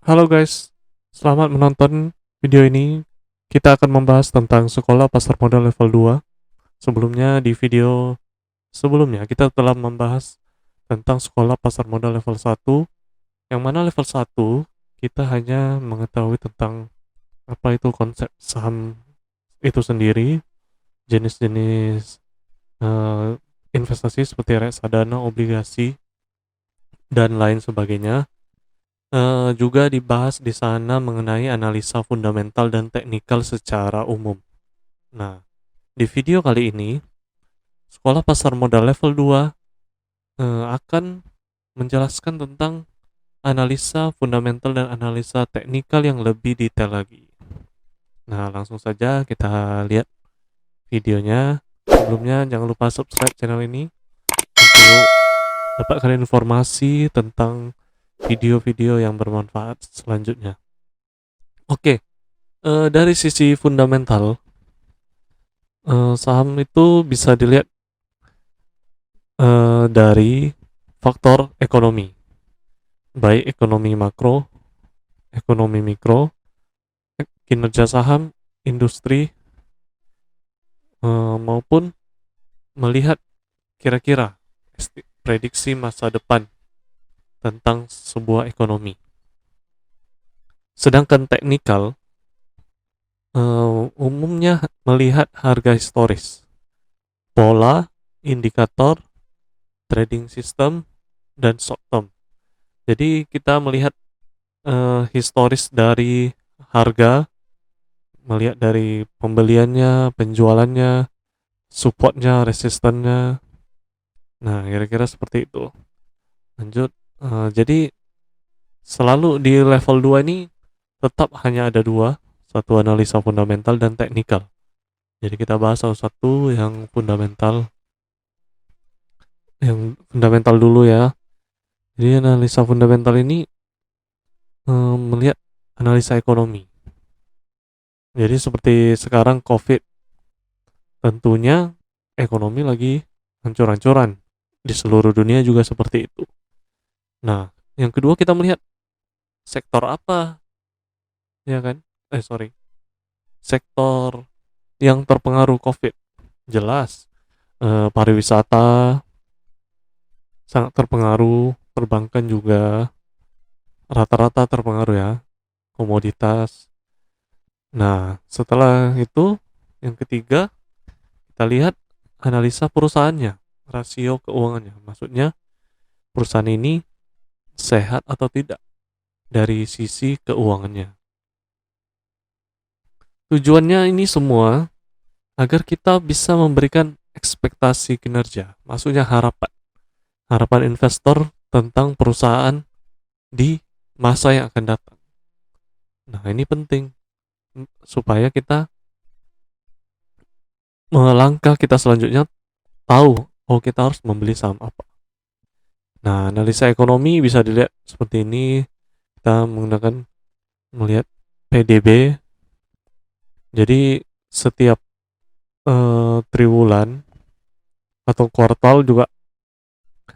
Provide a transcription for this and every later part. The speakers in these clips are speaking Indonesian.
Halo guys, selamat menonton video ini. Kita akan membahas tentang sekolah pasar modal level 2. Sebelumnya di video sebelumnya kita telah membahas tentang sekolah pasar modal level 1, yang mana level 1 kita hanya mengetahui tentang apa itu konsep saham itu sendiri, jenis-jenis eh, investasi seperti reksadana, obligasi, dan lain sebagainya. Juga dibahas di sana mengenai analisa fundamental dan teknikal secara umum. Nah, di video kali ini, Sekolah Pasar Modal Level 2 akan menjelaskan tentang analisa fundamental dan analisa teknikal yang lebih detail lagi. Nah, langsung saja kita lihat videonya. Sebelumnya, jangan lupa subscribe channel ini untuk dapatkan informasi tentang video-video yang bermanfaat selanjutnya. Oke, dari sisi fundamental, saham itu bisa dilihat dari faktor ekonomi, baik ekonomi makro, ekonomi mikro, kinerja saham, industri, maupun melihat kira-kira prediksi masa depan tentang sebuah ekonomi. Sedangkan teknikal umumnya melihat harga historis, pola, indikator, trading system, dan short term. Jadi kita melihat historis dari harga, melihat dari pembeliannya, penjualannya, supportnya, resistannya. Nah, kira-kira seperti itu. Lanjut, jadi selalu di level 2 ini tetap hanya ada dua, satu analisa fundamental dan teknikal. Jadi kita bahas satu-satu yang fundamental dulu ya. Jadi analisa fundamental ini melihat analisa ekonomi. Jadi seperti sekarang COVID, tentunya ekonomi lagi hancur-hancuran. Di seluruh dunia juga seperti itu. Nah, yang kedua kita melihat sektor apa, ya kan? Sorry, sektor yang terpengaruh COVID. Jelas, pariwisata sangat terpengaruh, perbankan juga rata-rata terpengaruh ya, komoditas. Nah, setelah itu, yang ketiga, kita lihat analisa perusahaannya, rasio keuangannya. Maksudnya, perusahaan ini sehat atau tidak dari sisi keuangannya. Tujuannya ini semua agar kita bisa memberikan ekspektasi kinerja, maksudnya harapan investor tentang perusahaan di masa yang akan datang. Nah, ini penting supaya kita melangkah kita selanjutnya tahu kita harus membeli saham apa. Nah, analisa ekonomi bisa dilihat seperti ini. Kita melihat PDB. Jadi setiap triwulan atau kuartal juga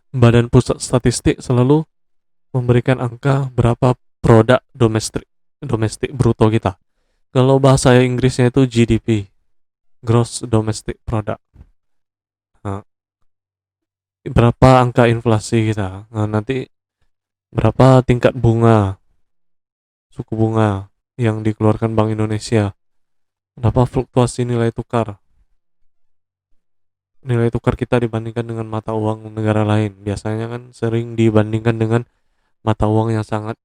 Badan Pusat Statistik selalu memberikan angka berapa produk domestik bruto kita. Kalau bahasa Inggrisnya itu GDP, Gross Domestic Product. Nah, berapa angka inflasi kita. Nah, nanti berapa tingkat suku bunga yang dikeluarkan Bank Indonesia. Berapa fluktuasi nilai tukar kita dibandingkan dengan mata uang negara lain. Biasanya kan sering dibandingkan dengan mata uang yang sangat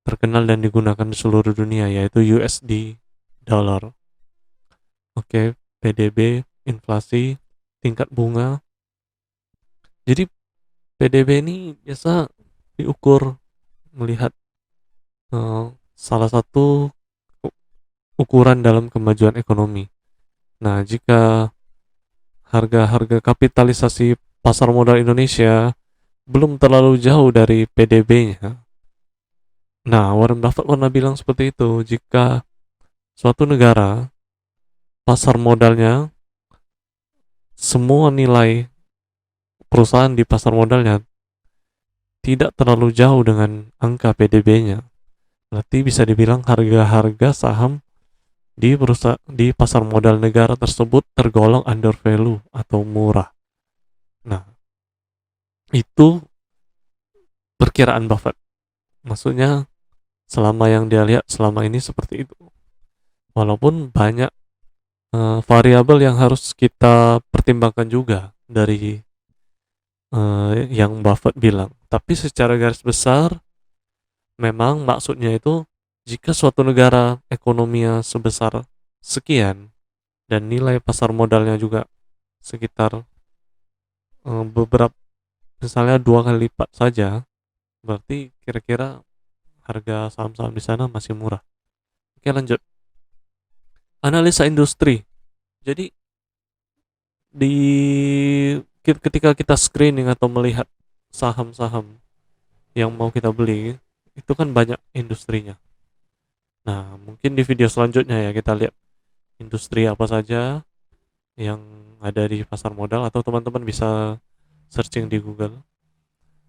terkenal dan digunakan di seluruh dunia, yaitu USD dollar. Oke, PDB, inflasi, tingkat bunga. Jadi PDB ini biasa diukur melihat salah satu ukuran dalam kemajuan ekonomi. Nah, jika harga-harga kapitalisasi pasar modal Indonesia belum terlalu jauh dari PDB-nya. Nah, Warren Buffett pernah bilang seperti itu, jika suatu negara pasar modalnya, semua nilai perusahaan di pasar modalnya tidak terlalu jauh dengan angka PDB-nya, Berarti bisa dibilang harga-harga saham di pasar modal negara tersebut tergolong under value atau murah. Nah, itu perkiraan Buffett. Maksudnya selama yang dia lihat selama ini seperti itu. Walaupun banyak variabel yang harus kita pertimbangkan juga dari yang Buffett bilang. Tapi secara garis besar, memang maksudnya itu jika suatu negara ekonominya sebesar sekian dan nilai pasar modalnya juga sekitar beberapa misalnya 2 kali lipat saja, berarti kira-kira harga saham-saham di sana masih murah. Oke, lanjut. Analisa industri. Jadi di ketika kita screening atau melihat saham-saham yang mau kita beli, itu kan banyak industrinya. Nah, mungkin di video selanjutnya ya kita lihat industri apa saja yang ada di pasar modal, atau teman-teman bisa searching di Google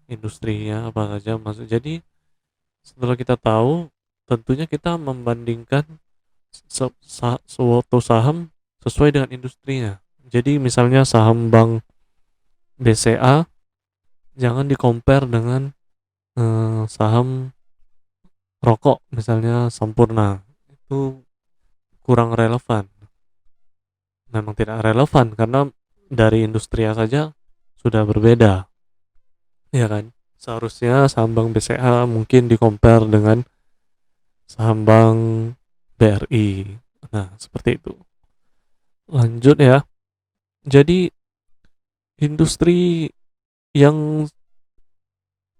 industrinya apa saja. Jadi setelah kita tahu, tentunya kita membandingkan suatu saham sesuai dengan industrinya. Jadi misalnya saham bank BCA jangan di compare dengan saham rokok misalnya Sampurna, itu kurang relevan. Memang tidak relevan karena dari industrinya saja sudah berbeda, ya kan? Seharusnya saham bank BCA mungkin di compare dengan saham bank BRI. Nah, seperti itu. Lanjut ya. Jadi industri yang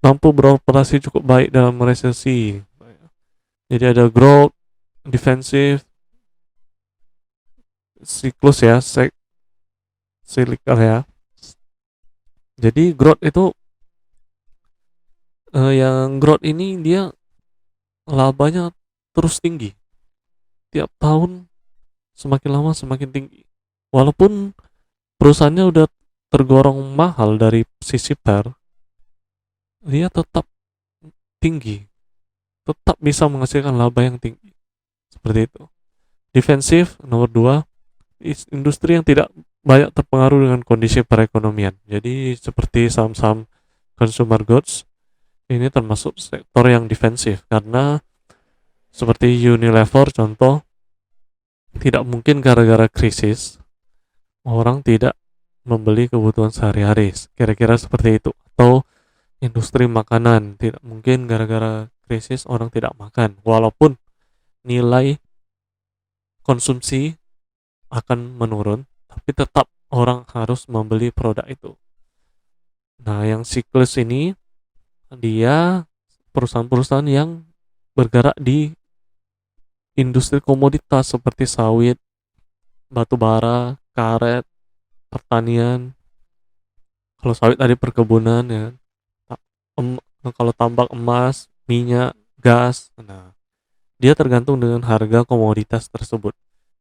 mampu beroperasi cukup baik dalam resesi. Jadi ada growth, defensive, siklus ya, cyclical ya. Jadi growth itu yang growth ini dia labanya terus tinggi. Tiap tahun semakin lama semakin tinggi. Walaupun perusahaannya udah tergolong mahal dari sisi PER, dia tetap tinggi, tetap bisa menghasilkan laba yang tinggi. Seperti itu. Defensif nomor 2, industri yang tidak banyak terpengaruh dengan kondisi perekonomian. Jadi seperti saham-saham consumer goods ini termasuk sektor yang defensif karena seperti Unilever contoh, tidak mungkin gara-gara krisis orang tidak membeli kebutuhan sehari-hari. Kira-kira seperti itu. Atau industri makanan, tidak mungkin gara-gara krisis orang tidak makan. Walaupun nilai konsumsi akan menurun, tapi tetap orang harus membeli produk itu. Nah, yang siklus ini dia perusahaan-perusahaan yang bergerak di industri komoditas seperti sawit, batu bara, karet, pertanian. Kalau sawit tadi perkebunan ya. Kalau tambak emas, minyak, gas. Nah, dia tergantung dengan harga komoditas tersebut.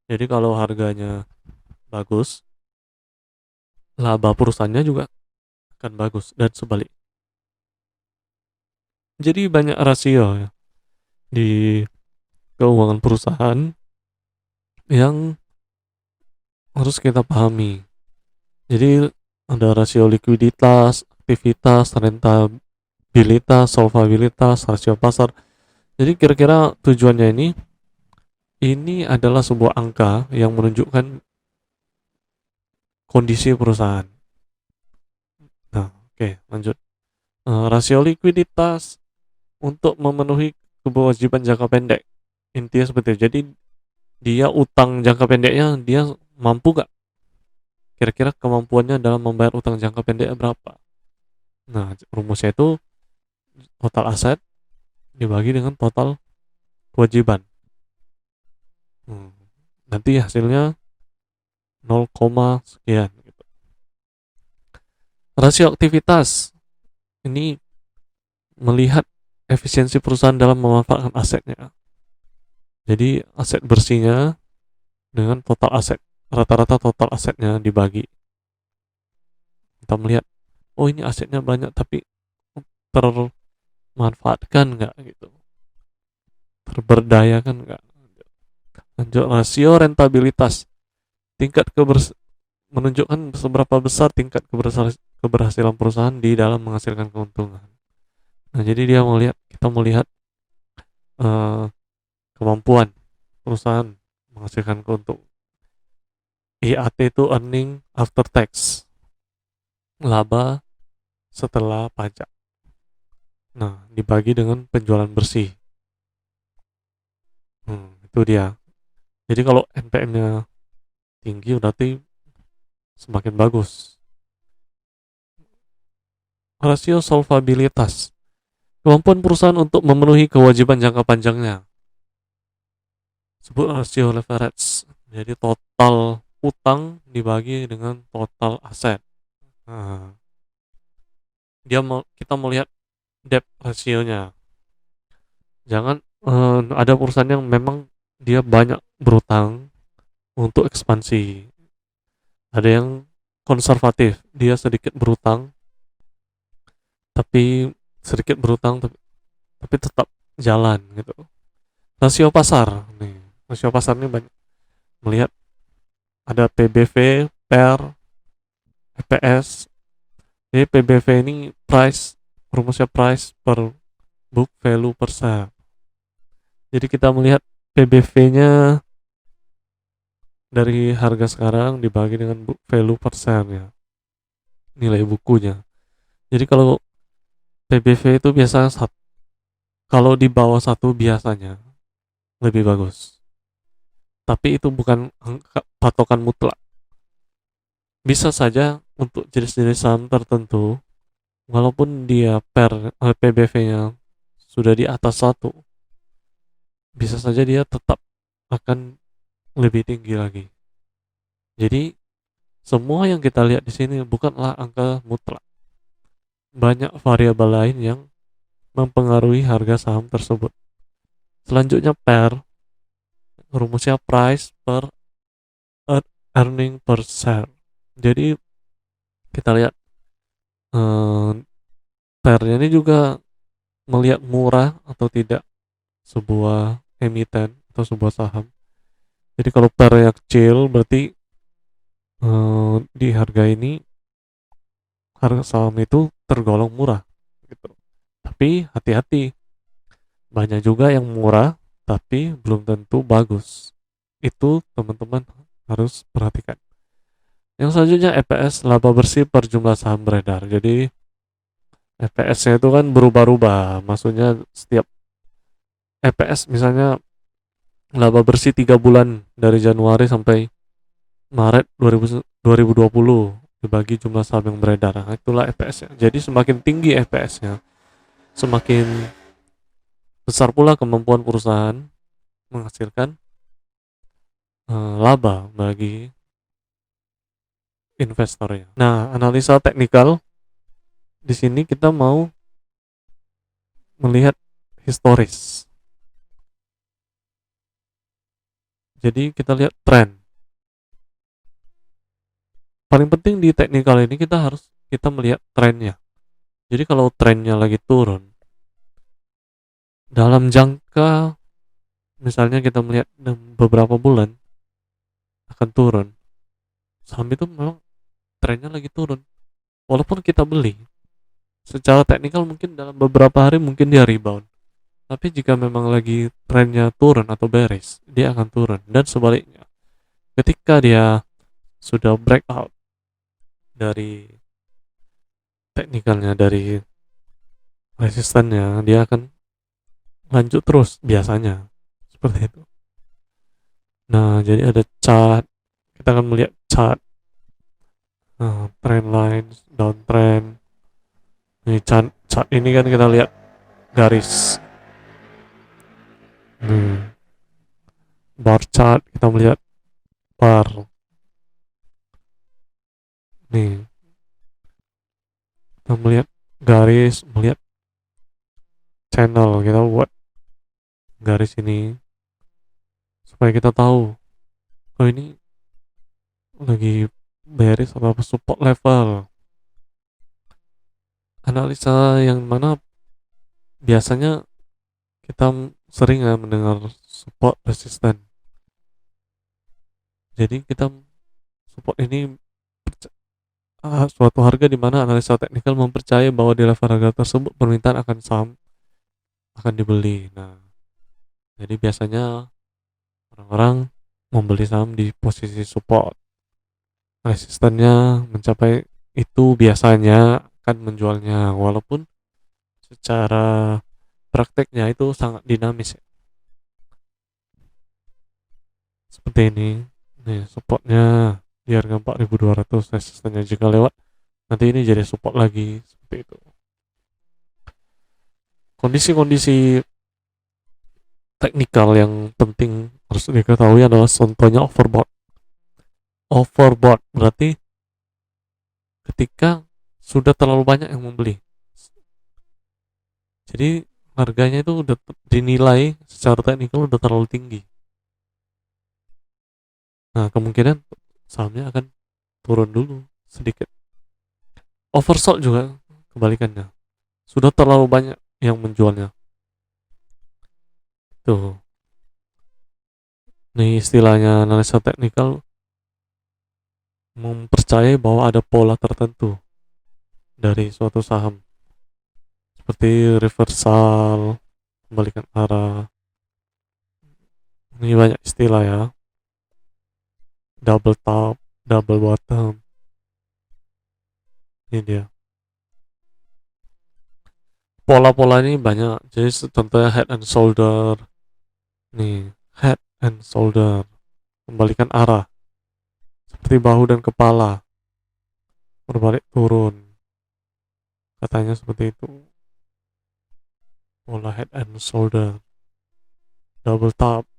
Jadi kalau harganya bagus, laba perusahaannya juga akan bagus dan sebalik. Jadi banyak rasio ya di keuangan perusahaan yang harus kita pahami. Jadi ada rasio likuiditas, aktivitas, rentabilitas, solvabilitas, rasio pasar. Jadi kira-kira tujuannya ini adalah sebuah angka yang menunjukkan kondisi perusahaan. Nah, oke, lanjut. Rasio likuiditas untuk memenuhi kewajiban jangka pendek. Intinya seperti itu. Jadi dia utang jangka pendeknya dia mampu gak? Kira-kira kemampuannya dalam membayar utang jangka pendeknya berapa? Nah, rumusnya itu total aset dibagi dengan total kewajiban. Nanti hasilnya 0, sekian gitu. Rasio aktivitas ini melihat efisiensi perusahaan dalam memanfaatkan asetnya. Jadi aset bersihnya dengan total aset, rata-rata total asetnya dibagi. Kita melihat, oh ini asetnya banyak tapi termanfaatkan nggak gitu. terberdayakan nggak. Lanjut, rasio rentabilitas, tingkat menunjukkan seberapa besar tingkat keberhasilan perusahaan di dalam menghasilkan keuntungan. Nah, jadi dia kita melihat uh, kemampuan perusahaan menghasilkan keuntungan. EAT itu earning after tax, laba setelah pajak. Nah, dibagi dengan penjualan bersih. Itu dia. Jadi kalau NPM-nya tinggi berarti semakin bagus. Rasio solvabilitas, kemampuan perusahaan untuk memenuhi kewajiban jangka panjangnya. Sebut rasio leverage. Jadi total utang dibagi dengan total aset. Nah, kita melihat debt rasionya. Jangan ada perusahaan yang memang dia banyak berutang untuk ekspansi. Ada yang konservatif, dia sedikit berutang, tapi tetap jalan gitu. Rasio pasar nih, rasio pasar ini banyak melihat ada PBV, PER, EPS. Jadi PBV ini rumusnya price per book value per share. Jadi kita melihat PBV-nya dari harga sekarang dibagi dengan book value per share-nya, nilai bukunya. Jadi kalau PBV itu biasanya kalau di bawah satu biasanya lebih bagus. Tapi itu bukan patokan mutlak. Bisa saja untuk jenis-jenis saham tertentu, walaupun dia PBV-nya sudah di atas satu, bisa saja dia tetap akan lebih tinggi lagi. Jadi semua yang kita lihat di sini bukanlah angka mutlak. Banyak variabel lain yang mempengaruhi harga saham tersebut. Selanjutnya PER, rumusnya price per earning per share. Jadi kita lihat PER-nya ini juga melihat murah atau tidak sebuah emiten atau sebuah saham. Jadi kalau PER-nya kecil berarti di harga ini harga saham itu tergolong murah gitu. Tapi hati-hati, banyak juga yang murah tapi belum tentu bagus. Itu teman-teman harus perhatikan. Yang selanjutnya EPS, laba bersih per jumlah saham beredar. Jadi EPS-nya itu kan berubah-ubah. Maksudnya setiap EPS misalnya laba bersih 3 bulan dari Januari sampai Maret 2020 dibagi jumlah saham yang beredar. Nah, itulah EPS-nya. Jadi semakin tinggi EPS-nya, semakin besar pula kemampuan perusahaan menghasilkan laba bagi investornya. Nah, analisa teknikal di sini kita mau melihat historis. Jadi kita lihat tren. Paling penting di teknikal ini kita melihat trennya. Jadi kalau trennya lagi turun, dalam jangka misalnya kita melihat beberapa bulan akan turun, saham itu memang trennya lagi turun. Walaupun kita beli, secara teknikal mungkin dalam beberapa hari mungkin dia rebound. Tapi jika memang lagi trennya turun atau bearish, dia akan turun. Dan sebaliknya, ketika dia sudah breakout dari teknikalnya, dari resistannya, dia akan lanjut terus biasanya. Seperti itu. Nah, jadi ada chart. Kita akan melihat chart. Trend lines, downtrend. Ini chart ini kan kita lihat garis. Bar chart kita melihat bar. Nih, kita melihat garis, melihat channel. Kita buat garis ini supaya kita tahu, oh ini lagi bearish atau support level. Analisa yang mana biasanya kita sering ya mendengar support resisten. Jadi kita support ini suatu harga di mana analisa teknikal mempercayai bahwa di level harga tersebut permintaan akan saham akan dibeli. Nah, jadi biasanya orang-orang membeli saham di posisi support. Resistennya mencapai itu biasanya akan menjualnya, walaupun secara prakteknya itu sangat dinamis ya. Seperti ini. Nih, supportnya di harga 4.200, resistennya jika lewat nanti ini jadi support lagi seperti itu. Kondisi-kondisi teknikal yang penting harus diketahui adalah contohnya overbought. Overbought berarti ketika sudah terlalu banyak yang membeli. Jadi harganya itu udah dinilai secara teknikal udah terlalu tinggi. Nah, kemungkinan sahamnya akan turun dulu sedikit. Oversold juga kebalikannya. Sudah terlalu banyak yang menjualnya. Tuh. Nih istilahnya analisa teknikal mempercayai bahwa ada pola tertentu dari suatu saham. Seperti reversal, kembalikan arah. Ini banyak istilah ya. Double top, double bottom. Ini dia. Pola-pola ini banyak. Jadi contohnya head and shoulder. Nih, head and shoulder. Kembalikan arah. Seperti bahu dan kepala. Berbalik turun. Katanya seperti itu. Pola head and shoulder. Double top.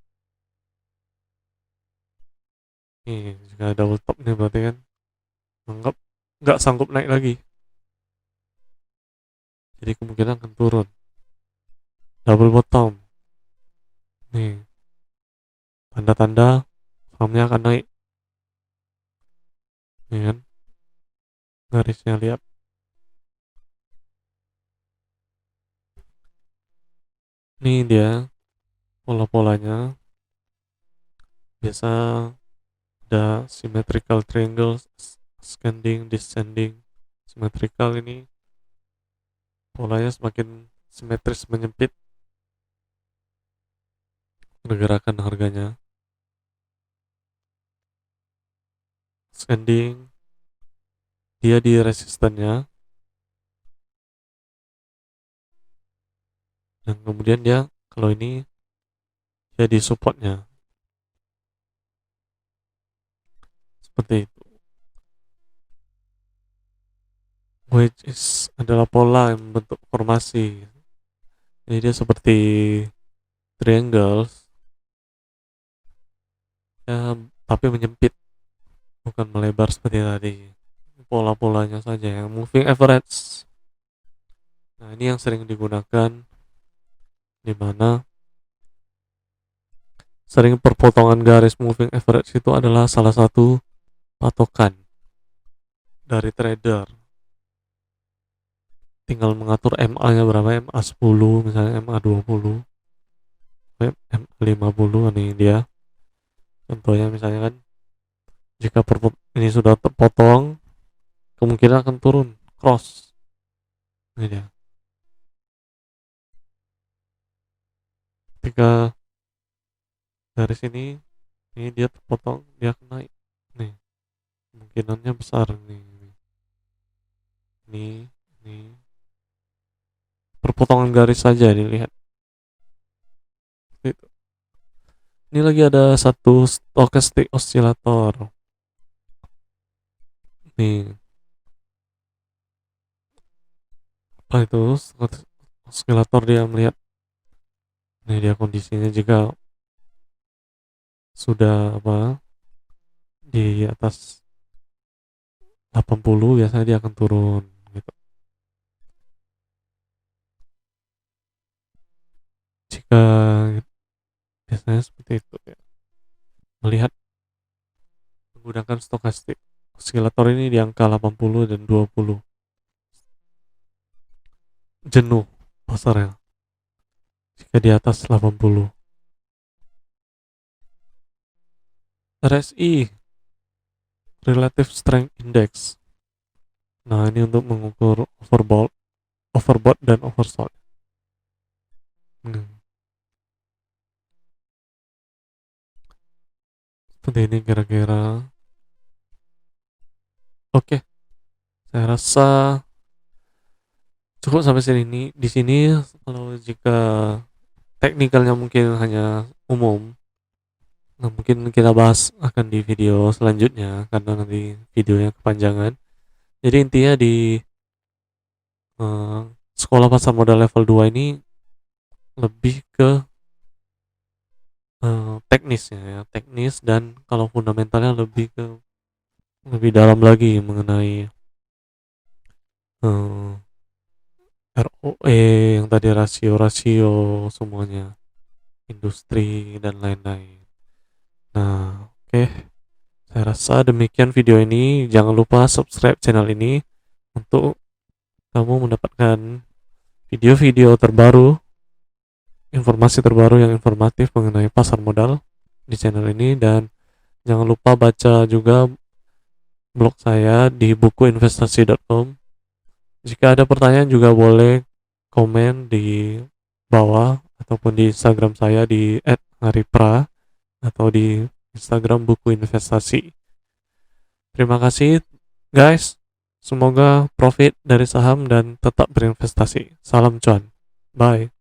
Nih, jika double top nih berarti kan anggap nggak sanggup naik lagi. Jadi kemungkinan akan turun. Double bottom. Nih, tanda-tanda sahamnya akan naik. Nih kan, garisnya lihat. Nih dia pola-polanya. Biasa ada symmetrical triangle, ascending, descending. Symmetrical ini polanya semakin simetris menyempit pergerakan harganya. Ascending dia di resistennya, dan kemudian dia kalau ini dia di supportnya seperti itu. Which is adalah pola yang membentuk formasi. Jadi dia seperti triangles ya, tapi menyempit, bukan melebar seperti tadi. Pola-polanya saja yang moving average. Nah, ini yang sering digunakan di mana sering perpotongan garis moving average itu adalah salah satu patokan dari trader. Tinggal mengatur MA-nya berapa, MA 10 misalnya, MA 20, MA 50. Ini dia contohnya misalnya kan, jika ini sudah terpotong kemungkinan akan turun cross. Ini dia. Ketika dari sini ini dia terpotong, dia akan naik. Nih, kemungkinannya besar nih. Ini perpotongan garis saja dilihat. Gitu. Ini lagi ada satu stochastic oscillator. Nih, apa itu? Oscillator dia melihat. Ini dia kondisinya jika sudah apa di atas 80 biasanya dia akan turun gitu. Jika biasanya seperti itu ya. Melihat menggunakan stokastik oscillator ini di angka 80 dan 20. Jenuh pasarnya. jika di atas 80. RSI, Relative Strength Index. Nah, ini untuk mengukur overbought dan oversold. Seperti ini kira-kira. Oke, saya rasa cukup sampai sini. Di sini kalau jika teknikalnya mungkin hanya umum, nah mungkin kita bahas akan di video selanjutnya karena nanti videonya kepanjangan. Jadi intinya di eh, sekolah pasar modal level 2 ini lebih ke teknisnya ya, teknis, dan kalau fundamentalnya lebih ke lebih dalam lagi mengenai eh, ROE yang tadi, rasio-rasio semuanya, industri dan lain-lain. Nah, oke. Saya rasa demikian video ini. Jangan lupa subscribe channel ini untuk kamu mendapatkan video-video terbaru, informasi terbaru yang informatif mengenai pasar modal di channel ini. Dan jangan lupa baca juga blog saya di bukuinvestasi.com. Jika ada pertanyaan juga boleh komen di bawah ataupun di Instagram saya di @haripra atau di Instagram buku investasi. Terima kasih guys. Semoga profit dari saham dan tetap berinvestasi. Salam cuan. Bye.